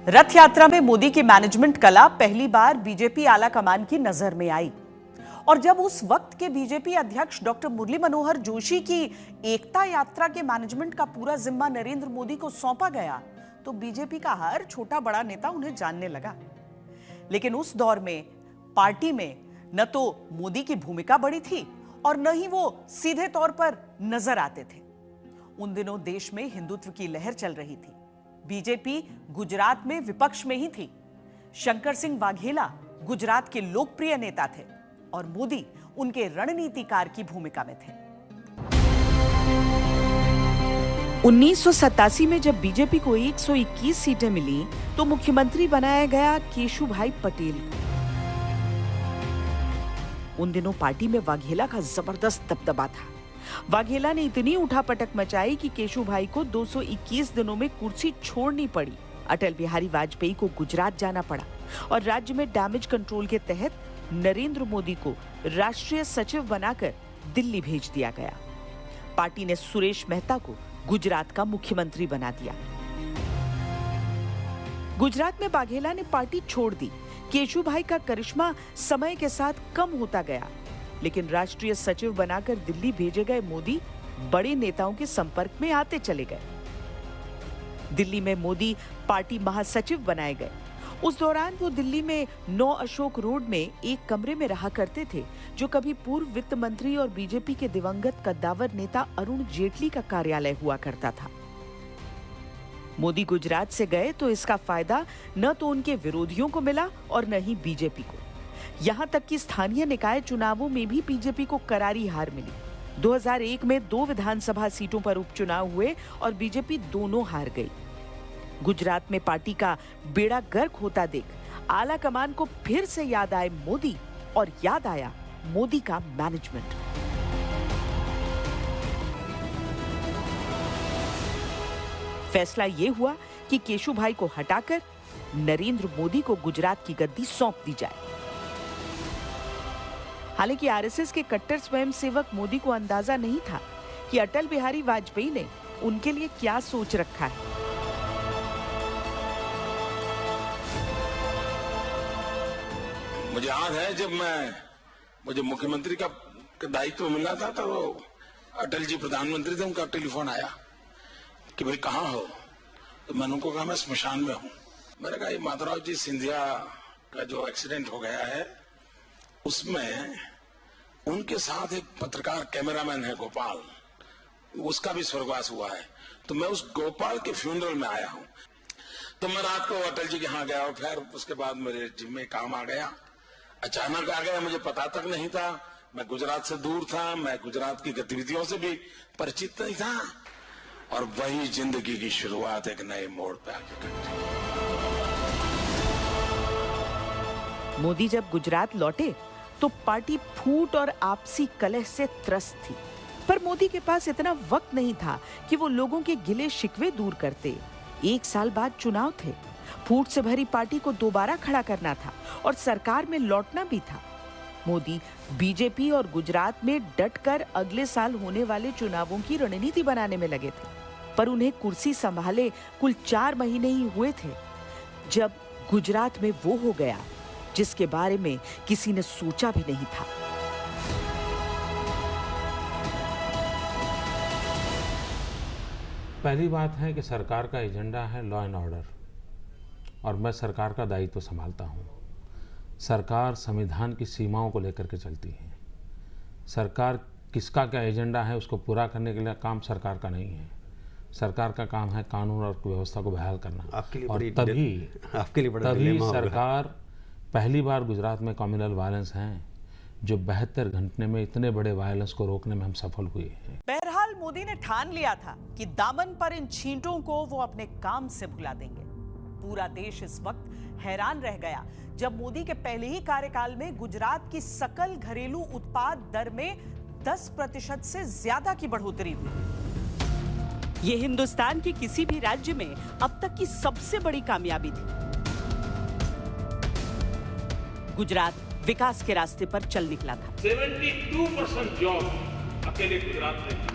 रथ यात्रा में मोदी की मैनेजमेंट कला पहली बार बीजेपी आला कमान की नजर में आई और जब उस वक्त के बीजेपी अध्यक्ष डॉक्टर मुरली मनोहर जोशी की एकता यात्रा के मैनेजमेंट का पूरा जिम्मा नरेंद्र मोदी को सौंपा गया तो बीजेपी का हर छोटा बड़ा नेता उन्हें जानने लगा। लेकिन उस दौर में पार्टी में न तो मोदी की भूमिका बड़ी थी और न ही वो सीधे तौर पर नजर आते थे। उन दिनों देश में हिंदुत्व की लहर चल रही थी। बीजेपी गुजरात में विपक्ष में ही थी। शंकर सिंह वाघेला गुजरात के लोकप्रिय नेता थे और मोदी उनके रणनीतिकार की भूमिका में थे। 1987 में जब बीजेपी को 121 सीटें मिली तो मुख्यमंत्री बनाया गया केशुभाई पटेल को। उन दिनों पार्टी में वाघेला का जबरदस्त दबदबा था। वाघेला ने इतनी उठापटक मचाई कि केशुभाई को 221 दिनों में कुर्सी छोड़नी पड़ी। अटल बिहारी वाजपेयी को गुजरात जाना पड़ा और राज्य में डैमेज कंट्रोल के तहत नरेंद्र मोदी को राष्ट्रीय सचिव बनाकर दिल्ली भेज दिया गया। पार्टी ने सुरेश मेहता को गुजरात का मुख्यमंत्री बना दिया। गुजरात में वाघेला ने पार्टी छोड़ दी। केशुभाई का करिश्मा समय के साथ कम होता गया, लेकिन राष्ट्रीय सचिव बनाकर दिल्ली भेजे गए मोदी बड़े नेताओं के संपर्क में आते चले गए। दिल्ली में मोदी पार्टी महासचिव बनाए गए। उस दौरान वो दिल्ली में 9 अशोक रोड में एक कमरे में रहा करते थे, जो कभी पूर्व वित्त मंत्री और बीजेपी के दिवंगत कद्दावर नेता अरुण जेटली का कार्यालय हुआ करता था। मोदी गुजरात से गए तो इसका फायदा न तो उनके विरोधियों को मिला और न ही बीजेपी को। यहां तक कि स्थानीय निकाय चुनावों में भी बीजेपी को करारी हार मिली। 2001 में 2 विधानसभा सीटों पर उपचुनाव हुए और बीजेपी दोनों हार गई। गुजरात में पार्टी का बेड़ा गर्क होता देख आला कमान को फिर से याद आए मोदी और याद आया मोदी का मैनेजमेंट। फैसला यह हुआ कि केशुभाई को हटाकर नरेंद्र मोदी को गुजरात की गद्दी सौंप दी जाए। हालांकि आरएसएस के कट्टर स्वयंसेवक मोदी को अंदाजा नहीं था कि अटल बिहारी वाजपेयी ने उनके लिए क्या सोच रखा है। मुझे याद है जब मुझे मुख्यमंत्री का दायित्व मिला था तो अटल जी प्रधानमंत्री थे, उनका टेलीफोन आया कि भाई कहाँ हो, तो मैंने उनको कहा मैं स्मशान में हूँ। मैंने कहा ये माधवराव जी सिंधिया का जो एक्सीडेंट हो गया है उसमें उनके साथ एक पत्रकार कैमरामैन है गोपाल, उसका भी स्वर्गवास हुआ है, तो मैं उस गोपाल के फ्यूनरल में आया हूँ। तो मैं रात को अटल जी के यहाँ गया और फिर उसके बाद मेरे जिम्मे काम आ गया, अचानक आ गया, मुझे पता तक नहीं था। मैं गुजरात से दूर था, मैं गुजरात की गतिविधियों से भी परिचित नहीं था और वही जिंदगी की शुरुआत एक नए मोड़ पे आके करती। मोदी जब गुजरात लौटे तो पार्टी फूट और आपसी कलह से त्रस्त थी, पर मोदी के पास इतना वक्त नहीं था कि वो लोगों के गिले शिकवे दूर करते। 1 साल बाद चुनाव थे। फूट से भरी पार्टी को दोबारा खड़ा करना था और सरकार में लौटना भी था। मोदी बीजेपी और गुजरात में डटकर अगले साल होने वाले चुनावों की रणनीति बनाने में लगे थे, पर उन्हें कुर्सी संभाले कुल 4 महीने ही हुए थे जब गुजरात में वो हो गया जिसके बारे में किसी ने सोचा भी नहीं था। पहली बात है कि सरकार का एजेंडा है लॉ एंड ऑर्डर और मैं सरकार का दायित्व संभालता हूँ। सरकार संविधान की सीमाओं को लेकर के चलती है। सरकार किसका क्या एजेंडा है उसको पूरा करने के लिए काम सरकार का नहीं है। सरकार का काम है कानून और व्यवस्था को बहाल करना। आपके लिए और तभी सरकार पहली बार गुजरात में कम्युनल वायलेंस हैं जो 72 घंटे में इतने बड़े वायलेंस को रोकने में हम सफल हुए हैं। बहरहाल मोदी ने ठान लिया था कि दामन पर इन छींटों को वो अपने काम से भुला देंगे। पूरा देश इस वक्त हैरान रह गया जब मोदी के पहले ही कार्यकाल में गुजरात की सकल घरेलू उत्पाद दर में 10% से ज्यादा की बढ़ोतरी हुई। ये हिंदुस्तान के किसी भी राज्य में अब तक की सबसे बड़ी कामयाबी थी। गुजरात विकास के रास्ते पर चल निकला था। 72% जॉब अकेले गुजरात में।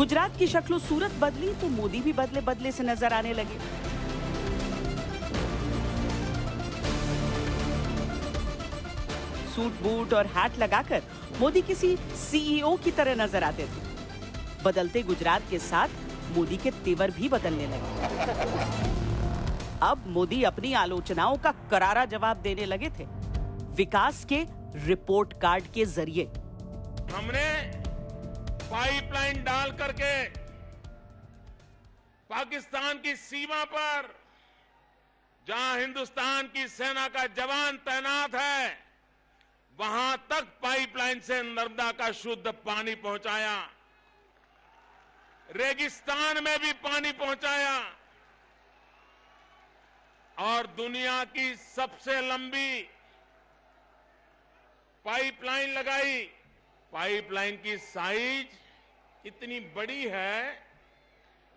गुजरात की शक्लो सूरत बदली तो मोदी भी बदले बदले से नजर आने लगे। सूट बूट और हैट लगाकर मोदी किसी सीईओ की तरह नजर आते थे। बदलते गुजरात के साथ मोदी के तेवर भी बदलने लगे। अब मोदी अपनी आलोचनाओं का करारा जवाब देने लगे थे, विकास के रिपोर्ट कार्ड के जरिए। हमने पाइपलाइन डाल करके पाकिस्तान की सीमा पर जहां हिंदुस्तान की सेना का जवान तैनात है, वहां तक पाइपलाइन से नर्मदा का शुद्ध पानी पहुंचाया। रेगिस्तान में भी पानी पहुंचाया और दुनिया की सबसे लंबी पाइपलाइन लगाई। पाइपलाइन की साइज इतनी बड़ी है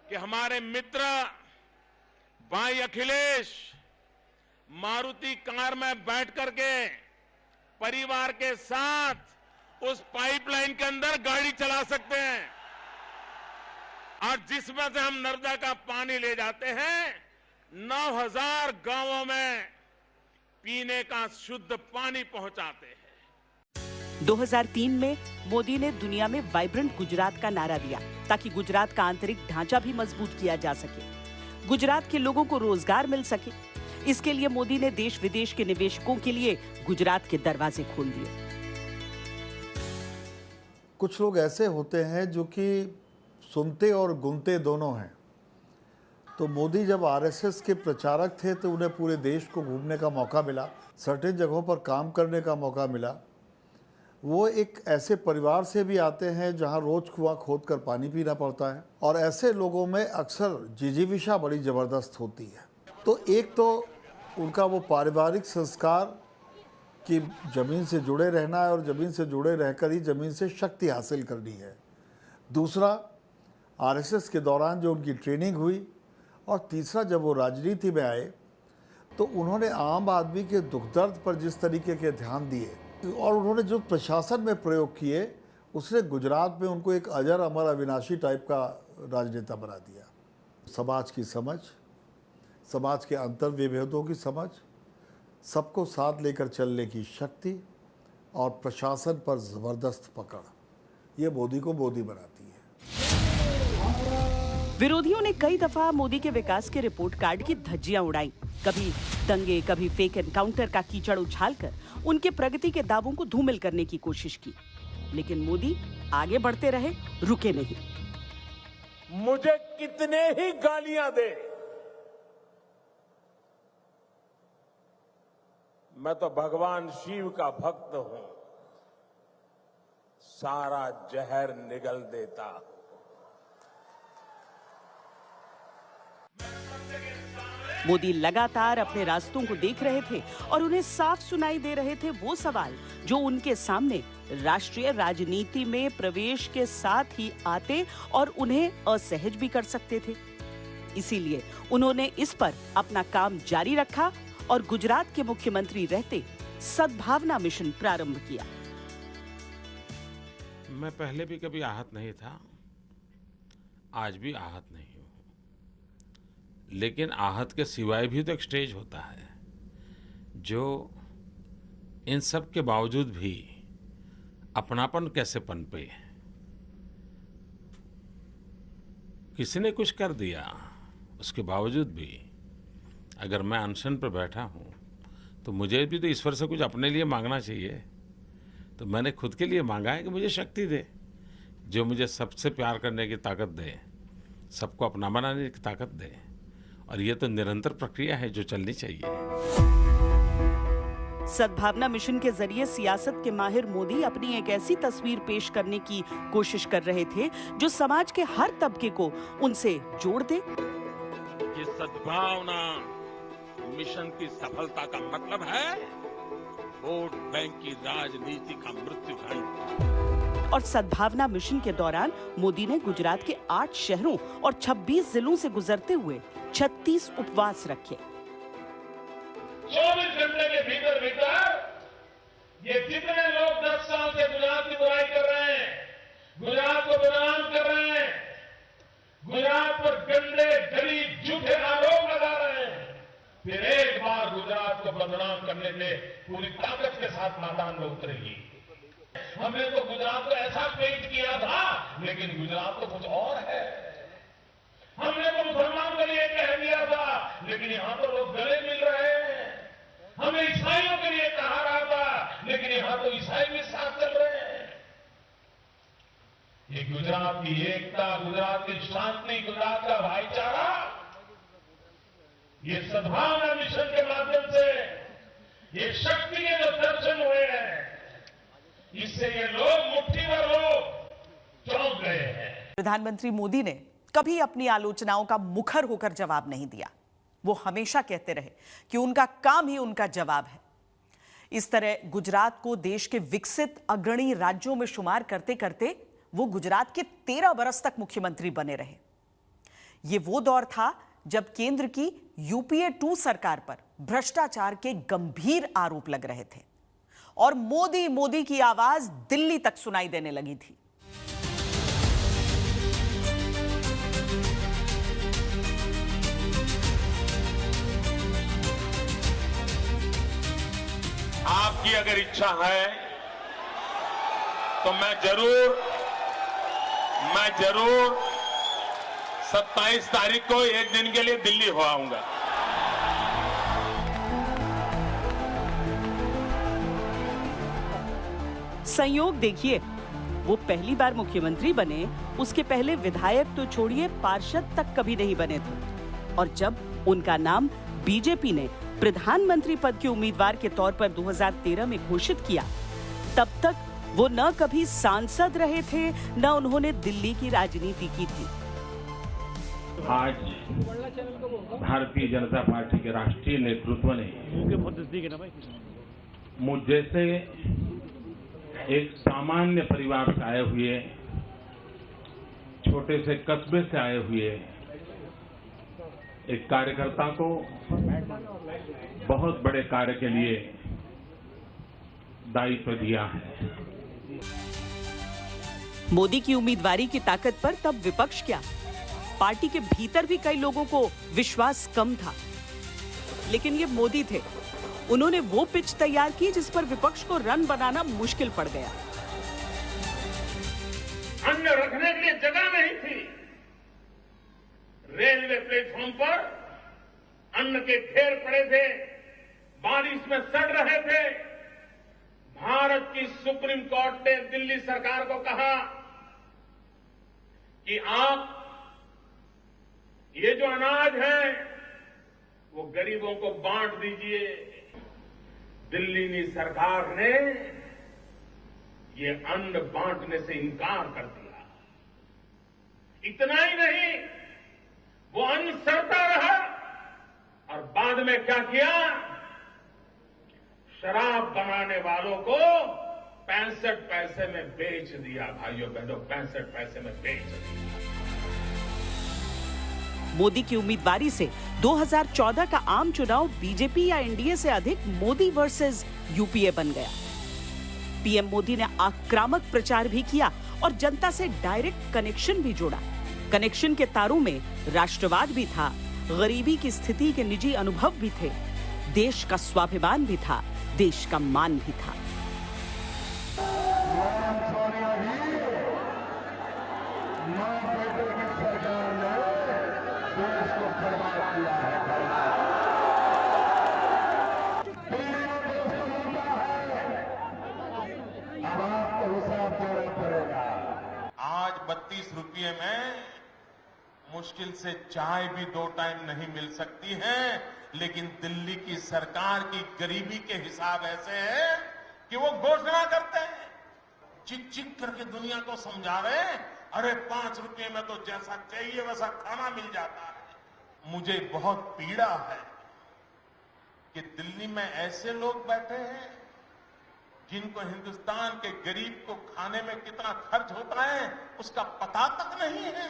कि हमारे मित्र भाई अखिलेश मारुति कार में बैठ करके परिवार के साथ उस पाइपलाइन के अंदर गाड़ी चला सकते हैं और जिसमें से हम नर्मदा का पानी ले जाते हैं, 9000 गांवों में पीने का शुद्ध पानी पहुंचाते हैं। 2003 में मोदी ने दुनिया में वाइब्रेंट गुजरात का नारा दिया ताकि गुजरात का आंतरिक ढांचा भी मजबूत किया जा सके, गुजरात के लोगों को रोजगार मिल सके। इसके लिए मोदी ने देश विदेश के निवेशकों के लिए गुजरात के दरवाजे खोल दिए। कुछ लोग ऐसे होते हैं जो कि सुनते और गुनते दोनों हैं। तो मोदी जब आरएसएस के प्रचारक थे तो उन्हें पूरे देश को घूमने का मौका मिला, सर्टेन जगहों पर काम करने का मौका मिला। वो एक ऐसे परिवार से भी आते हैं जहां रोज कुआं खोद कर पानी पीना पड़ता है और ऐसे लोगों में अक्सर जिजीविषा बड़ी ज़बरदस्त होती है। तो एक तो उनका वो पारिवारिक संस्कार कि ज़मीन से जुड़े रहना है और ज़मीन से जुड़े रहकर ही ज़मीन से शक्ति हासिल करनी है। दूसरा, आरएसएस के दौरान जो उनकी ट्रेनिंग हुई और तीसरा, जब वो राजनीति में आए तो उन्होंने आम आदमी के दुख दर्द पर जिस तरीके के ध्यान दिए और उन्होंने जो प्रशासन में प्रयोग किए, उसने गुजरात में उनको एक अजर अमर अविनाशी टाइप का राजनेता बना दिया। समाज की समझ, समाज के अंतर विभेदों की समझ, सबको साथ लेकर चलने की शक्ति और प्रशासन पर ज़बरदस्त पकड़, ये मोदी को मोदी बनाती है। विरोधियों ने कई दफा मोदी के विकास के रिपोर्ट कार्ड की धज्जियां उड़ाई। कभी दंगे, कभी फेक एनकाउंटर का कीचड़ उछालकर उनके प्रगति के दावों को धूमिल करने की कोशिश की, लेकिन मोदी आगे बढ़ते रहे, रुके नहीं। मुझे कितने ही गालियां दे, मैं तो भगवान शिव का भक्त हूं, सारा जहर निगल देता। मोदी लगातार अपने रास्तों को देख रहे थे और उन्हें साफ सुनाई दे रहे थे वो सवाल जो उनके सामने राष्ट्रीय राजनीति में प्रवेश के साथ ही आते और उन्हें असहज भी कर सकते थे। इसीलिए उन्होंने इस पर अपना काम जारी रखा और गुजरात के मुख्यमंत्री रहते सद्भावना मिशन प्रारंभ किया। मैं पहले भी कभी आहत नहीं था, आज भी आहत नहीं हूं, लेकिन आहत के सिवाय भी तो एक स्टेज होता है जो इन सब के बावजूद भी अपनापन कैसे पनपे। किसी ने कुछ कर दिया, उसके बावजूद भी अगर मैं अनशन पर बैठा हूं तो मुझे भी तो ईश्वर से कुछ अपने लिए मांगना चाहिए। तो मैंने खुद के लिए मांगा है कि मुझे शक्ति दे, जो मुझे सबसे प्यार करने की ताकत दे, सबको अपना बनाने की ताकत दे। और ये तो निरंतर प्रक्रिया है जो चलनी चाहिए। सद्भावना मिशन के जरिए सियासत के माहिर मोदी अपनी एक ऐसी तस्वीर पेश करने की कोशिश कर रहे थे जो समाज के हर तबके को उनसे जोड़ दे। ये सद्भावना मिशन की सफलता का मतलब है वोट बैंक की राजनीति का मृत्युखंड। और सद्भावना मिशन के दौरान मोदी ने गुजरात के 8 शहरों और 26 जिलों से गुजरते हुए 36 उपवास रखे। 24 घंटे के भीतर ये जितने लोग 10 साल से गुजरात की बुराई कर रहे हैं, गुजरात को बदनाम कर रहे हैं, फिर एक बार गुजरात को बदनाम करने के पूरी ताकत के साथ मैदान में उतरेगी। हमने तो गुजरात को ऐसा पेंट किया था, लेकिन गुजरात तो कुछ और है। हमने तो मुसलमान के लिए कह दिया था, लेकिन यहां तो लोग गले मिल रहे हैं। हमने ईसाइयों के लिए कहा रहा था, लेकिन यहां तो ईसाई भी साथ चल रहे हैं। ये गुजरात की एकता, गुजरात की शांति, गुजरात का भाईचारा, ये सद्भावना मिशन के माध्यम से ये शक्ति के जो दर्शन हुए हैं, इससे ये लोग मुट्ठी भर लोग चौंक गए हैं। प्रधानमंत्री मोदी ने कभी अपनी आलोचनाओं का मुखर होकर जवाब नहीं दिया। वो हमेशा कहते रहे कि उनका काम ही उनका जवाब है। इस तरह गुजरात को देश के विकसित अग्रणी राज्यों में शुमार करते करते वो गुजरात के 13 बरस तक मुख्यमंत्री बने रहे। ये वो दौर था जब केंद्र की यूपीए 2 सरकार पर भ्रष्टाचार के गंभीर आरोप लग रहे थे और मोदी मोदी की आवाज दिल्ली तक सुनाई देने लगी थी। आपकी अगर इच्छा है तो मैं जरूर 27 तारीख को एक दिन के लिए दिल्ली हो आऊंगा। संयोग देखिए, वो पहली बार मुख्यमंत्री बने, उसके पहले विधायक तो छोड़िए पार्षद तक कभी नहीं बने थे। और जब उनका नाम बीजेपी ने प्रधानमंत्री पद के उम्मीदवार के तौर पर 2013 में घोषित किया, तब तक वो न कभी सांसद रहे थे, न उन्होंने दिल्ली की राजनीति की थी। आज भारतीय जनता पार्टी के राष्ट्रीय नेतृत्व ने मुझ जैसे एक सामान्य परिवार से आए हुए, छोटे से कस्बे से आए हुए एक कार्यकर्ता को बहुत बड़े कार्य के लिए दायित्व दिया है। मोदी की उम्मीदवारी की ताकत पर तब विपक्ष क्या, पार्टी के भीतर भी कई लोगों को विश्वास कम था। लेकिन ये मोदी थे, उन्होंने वो पिच तैयार की जिस पर विपक्ष को रन बनाना मुश्किल पड़ गया। अन्न रखने के लिए जगह नहीं थी। रेलवे प्लेटफॉर्म पर अन्न के ढेर पड़े थे, बारिश में सड़ रहे थे। भारत की सुप्रीम कोर्ट ने दिल्ली सरकार को कहा कि आप ये जो अनाज है वो गरीबों को बांट दीजिए। दिल्ली सरकार ने ये अन्न बांटने से इनकार कर दिया। इतना ही नहीं, वो अन्न सड़ता रहा और बाद में क्या किया, शराब बनाने वालों को 65 पैसे में बेच दिया। भाइयों बहनों, 65 पैसे में बेच दिया। मोदी की उम्मीदवारी से 2014 का आम चुनाव बीजेपी या एनडीए से अधिक मोदी वर्सेस यूपीए बन गया। पीएम मोदी ने आक्रामक प्रचार भी किया और जनता से डायरेक्ट कनेक्शन भी जोड़ा। कनेक्शन के तारों में राष्ट्रवाद भी था, गरीबी की स्थिति के निजी अनुभव भी थे, देश का स्वाभिमान भी था, देश का मान भी था। आज 32 रुपये में मुश्किल से चाय भी 2 टाइम नहीं मिल सकती है, लेकिन दिल्ली की सरकार की गरीबी के हिसाब ऐसे हैं कि वो घोषणा करते हैं, चिक चिक करके दुनिया को समझा रहे हैं, अरे 5 रुपये में तो जैसा चाहिए वैसा खाना मिल जाता है। मुझे बहुत पीड़ा है कि दिल्ली में ऐसे लोग बैठे हैं जिनको हिंदुस्तान के गरीब को खाने में कितना खर्च होता है उसका पता तक नहीं है।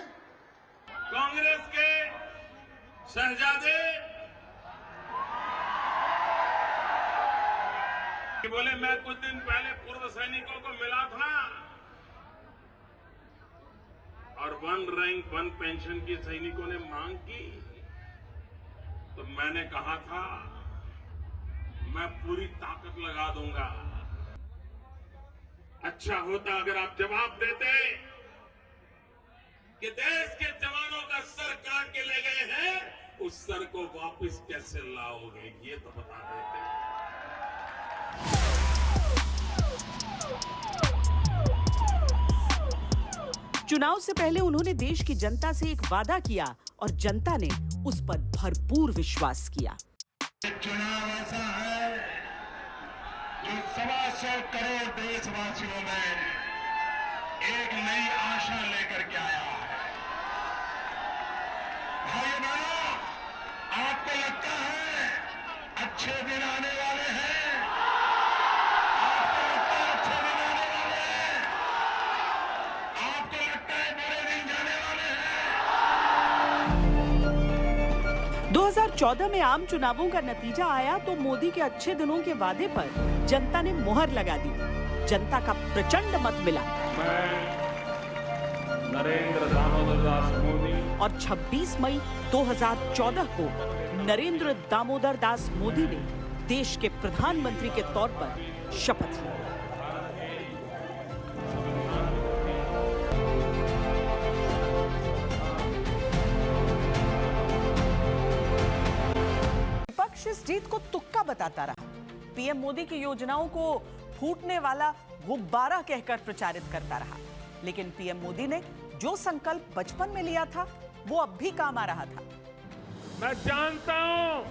कांग्रेस के शहजादे बोले, मैं कुछ दिन पहले पूर्व सैनिकों को मिला था और 1 रैंक 1 पेंशन की सैनिकों ने मांग की। तो मैंने कहा था मैं पूरी ताकत लगा दूंगा। अच्छा होता अगर आप जवाब देते कि देश के जवानों का सर काट के ले गए हैं, उस सर को वापस कैसे लाओगे, ये तो बता देते। चुनाव से पहले उन्होंने देश की जनता से एक वादा किया और जनता ने उस पर भरपूर विश्वास किया। चुनाव ऐसा है जो 125 करोड़ देशवासियों में एक नई आशा लेकर के आया है। भाइयों बहनों, आपको लगता है अच्छे दिन आने वाले हैं? आपको लगता है अच्छे दिन आने वाले हैं? आपको लगता है बुरे दिन जाने वाले हैं? 2014 में आम चुनावों का नतीजा आया तो मोदी के अच्छे दिनों के वादे पर जनता ने मुहर लगा दी। जनता का प्रचंड मत मिला। मैं नरेंद्र दामोदर दास मोदी और 26 मई 2014 को नरेंद्र दामोदर दास मोदी ने देश के प्रधानमंत्री के तौर पर शपथ ली। विपक्ष इस जीत को तुक्का बताता रहा। पीएम मोदी की योजनाओं को फूटने वाला गुब्बारा कहकर प्रचारित करता रहा। लेकिन पीएम मोदी ने जो संकल्प बचपन में लिया था वो अब भी काम आ रहा था। मैं जानता हूं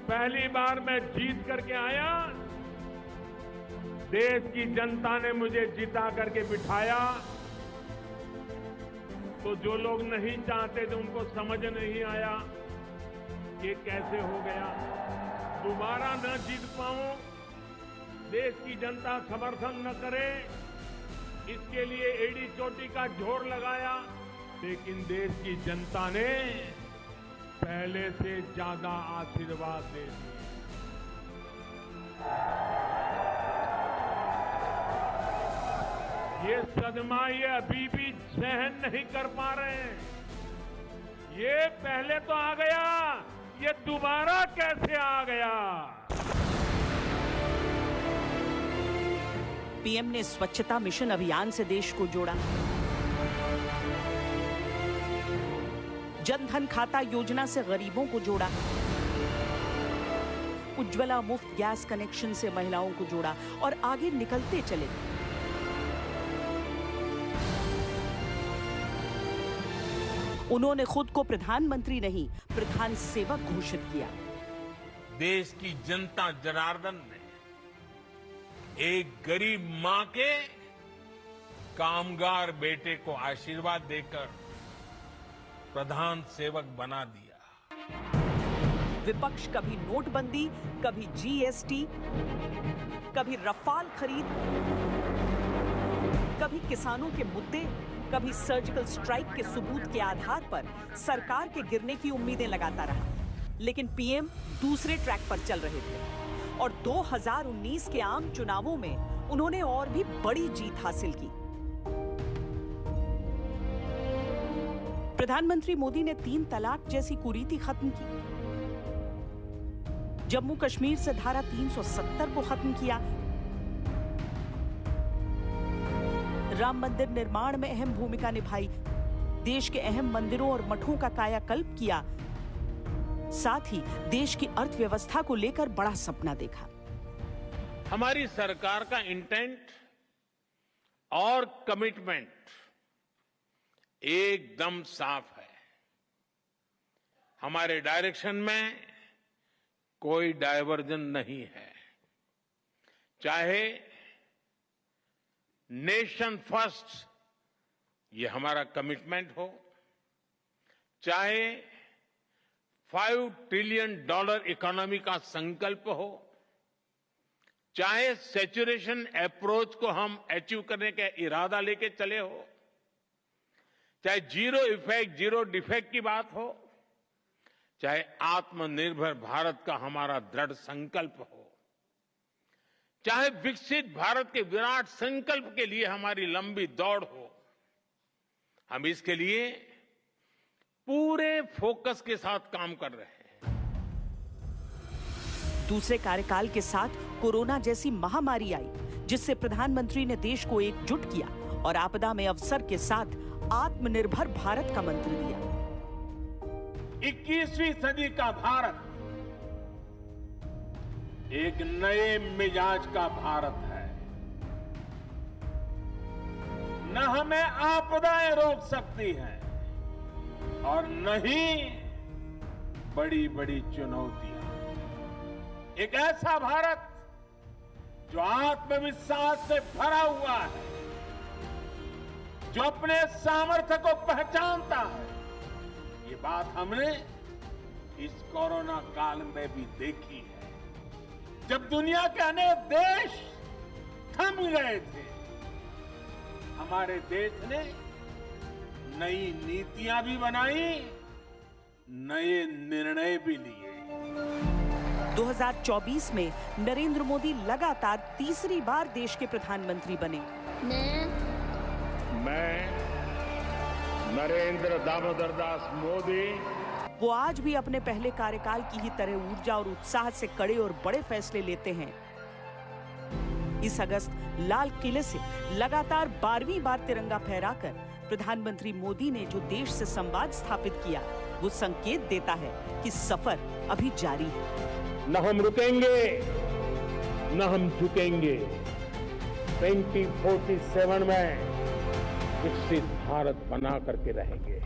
पहली बार मैं जीत करके आया, देश की जनता ने मुझे जिता करके बिठाया, तो जो लोग नहीं चाहते थे उनको समझ नहीं आया कि कैसे हो गया। दोबारा न जीत पाऊं, देश की जनता समर्थन न करे, इसके लिए एड़ी चोटी का जोर लगाया, लेकिन देश की जनता ने पहले से ज्यादा आशीर्वाद दे दिए। ये सदमा ये अभी भी सहन नहीं कर पा रहे हैं। ये पहले तो आ गया, ये दोबारा कैसे आ गया? पीएम ने स्वच्छता मिशन अभियान से देश को जोड़ा। जन धन खाता योजना से गरीबों को जोड़ा। उज्ज्वला मुफ्त गैस कनेक्शन से महिलाओं को जोड़ा और आगे निकलते चले। उन्होंने खुद को प्रधानमंत्री नहीं, प्रधान सेवक घोषित किया। देश की जनता जनार्दन ने एक गरीब मां के कामगार बेटे को आशीर्वाद देकर प्रधान सेवक बना दिया। विपक्ष कभी नोटबंदी, कभी जीएसटी, कभी रफाल खरीद, कभी किसानों के मुद्दे, कभी सर्जिकल स्ट्राइक के सबूत के आधार पर सरकार के गिरने की उम्मीदें लगाता रहा। लेकिन पीएम दूसरे ट्रैक पर चल रहे थे और 2019 के आम चुनावों में उन्होंने और भी बड़ी जीत हासिल की। प्रधानमंत्री मोदी ने 3 तलाक जैसी कुरीति खत्म की, जम्मू कश्मीर से धारा 370 को खत्म किया, राम मंदिर निर्माण में अहम भूमिका निभाई, देश के अहम मंदिरों और मठों का कायाकल्प किया, साथ ही देश की अर्थव्यवस्था को लेकर बड़ा सपना देखा। हमारी सरकार का इंटेंट और कमिटमेंट एकदम साफ है। हमारे डायरेक्शन में कोई डायवर्जन नहीं है। चाहे नेशन फर्स्ट ये हमारा कमिटमेंट हो, चाहे $5 ट्रिलियन इकोनॉमी का संकल्प हो, चाहे सैचुरेशन अप्रोच को हम अचीव करने का इरादा लेके चले हो, चाहे जीरो इफेक्ट जीरो डिफेक्ट की बात हो, चाहे आत्मनिर्भर भारत का हमारा दृढ़ संकल्प हो, चाहे विकसित भारत के विराट संकल्प के लिए हमारी लंबी दौड़ हो, हम इसके लिए पूरे फोकस के साथ काम कर रहे हैं। दूसरे कार्यकाल के साथ कोरोना जैसी महामारी आई, जिससे प्रधानमंत्री ने देश को एकजुट किया और आपदा में अवसर के साथ आत्मनिर्भर भारत का मंत्र दिया। 21वीं सदी का भारत एक नए मिजाज का भारत है। न हमें आपदाएं रोक सकती हैं और न ही बड़ी बड़ी चुनौतियां। एक ऐसा भारत जो आत्मविश्वास से भरा हुआ है, जो अपने सामर्थ्य को पहचानता है। ये बात हमने इस कोरोना काल में भी देखी है, जब दुनिया के अनेक देश थम गए थे। हमारे देश ने नई नीतियां भी बनाई, नए निर्णय भी लिए। 2024 में नरेंद्र मोदी लगातार तीसरी बार देश के प्रधानमंत्री बने। मैं नरेंद्र दामोदर दास मोदी वो आज भी अपने पहले कार्यकाल की ही तरह ऊर्जा और उत्साह से कड़े और बड़े फैसले लेते हैं। इस अगस्त लाल किले से लगातार 12वीं बार तिरंगा फहराकर प्रधानमंत्री मोदी ने जो देश से संवाद स्थापित किया, वो संकेत देता है कि सफर अभी जारी है। न हम रुकेंगे, न हम झुकेंगे। 2047 में विकसित भारत बना करके रहेंगे।